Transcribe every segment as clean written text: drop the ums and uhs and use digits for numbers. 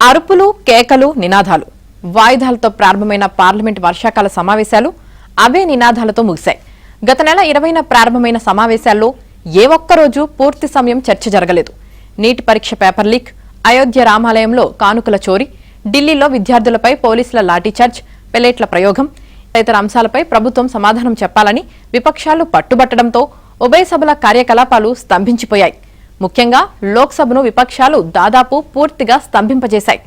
అరుపులు, కేకలు, నినాదాలు, వాయిదాలతో ప్రారంభమైన పార్లమెంట్ వర్షాకాల సమావేశాలు అవే నినాదాలతో ముగిశాయి. గత నెల 20న ప్రారంభమైన సమావేశాల్లో ఏ ఒక్కరోజు పూర్తి సమయం చర్చ జరగలేదు. నీట్ పరీక్ష పేపర్ లీక్, అయోధ్య రామాలయంలో కానుకల చోరీ, ఢిల్లీలో విద్యార్థులపై పోలీసుల లాఠీచార్జ్, పెల్లెట్ల ప్రయోగం తదితర అంశాలపై ప్రభుత్వం సమాధానం చెప్పాలని విపక్షాలు పట్టుబట్టడంతో ఉభయ సభల కార్యకలాపాలు స్తంభించిపోయాయి. ముఖ్యంగా లోక్సభను విపక్షాలు దాదాపు పూర్తిగా స్తంభింపజేశాయి.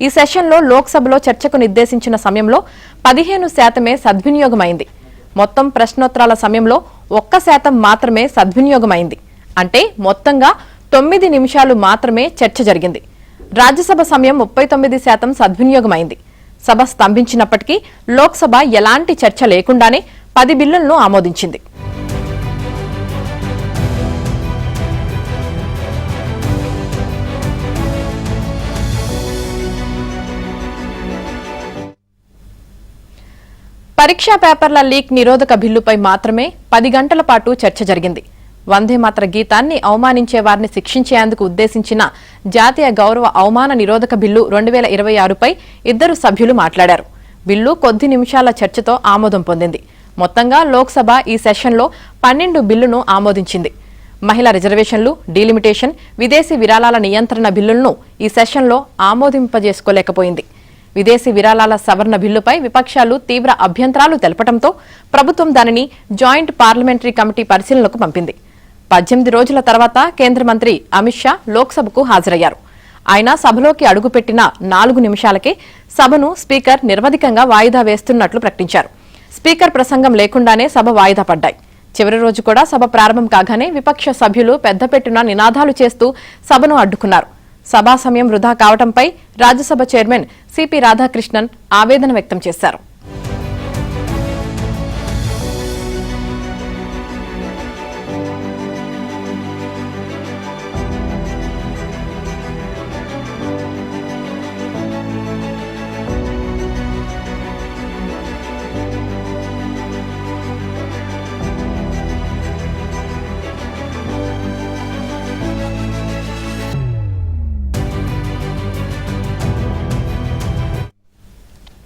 ఈ సెషన్లో లోక్సభలో చర్చకు నిర్దేశించిన సమయంలో 15% సద్వినియోగమైంది. మొత్తం ప్రశ్నోత్తరాల సమయంలో 1% మాత్రమే సద్వినియోగమైంది. అంటే మొత్తంగా 9 నిమిషాలు మాత్రమే చర్చ జరిగింది. రాజ్యసభ సమయం 39% సద్వినియోగమైంది. సభ స్తంభించినప్పటికీ లోక్సభ ఎలాంటి చర్చ లేకుండానే 10 బిల్లులను ఆమోదించింది. పరీక్షా పేపర్ల లీక్ నిరోధక బిల్లుపై మాత్రమే 10 గంటల పాటు చర్చ జరిగింది. వందేమాతర గీతాన్ని అవమానించే వారిని శిక్షించేందుకు ఉద్దేశించిన జాతీయ గౌరవ అవమాన నిరోధక బిల్లు 2026పై 2 సభ్యులు మాట్లాడారు. బిల్లు కొద్ది నిమిషాల చర్చతో ఆమోదం పొందింది. మొత్తంగా లోక్సభ ఈ సెషన్లో 12 బిల్లును ఆమోదించింది. మహిళా రిజర్వేషన్లు, డీలిమిటేషన్, విదేశీ విరాళాల నియంత్రణ బిల్లులను ఈ సెషన్లో ఆమోదింపజేసుకోలేకపోయింది. విదేశీ విరాళాల సవరణ బిల్లుపై విపక్షాలు తీవ్ర అభ్యంతరాలు తెలపడంతో ప్రభుత్వం దానిని జాయింట్ పార్లమెంటరీ కమిటీ పరిశీలనకు పంపింది. 18 రోజుల తర్వాత కేంద్ర మంత్రి అమిత్ షా లోక్సభకు హాజరయ్యారు. ఆయన సభలోకి అడుగుపెట్టిన 4 నిమిషాలకే సభను స్పీకర్ నిర్వధికంగా వాయిదా వేస్తున్నట్లు ప్రకటించారు. స్పీకర్ ప్రసంగం లేకుండానే సభ వాయిదా పడ్డాయి. చివరి రోజు కూడా సభ ప్రారంభం కాగానే విపక్ష సభ్యులు పెద్దపెట్టున నినాదాలు చేస్తూ సభను అడ్డుకున్నారు. సభా సమయం వృధా కావడంపై రాజ్యసభ చైర్మన్ సిపి రాధాకృష్ణన్ ఆవేదన వ్యక్తం చేశారు.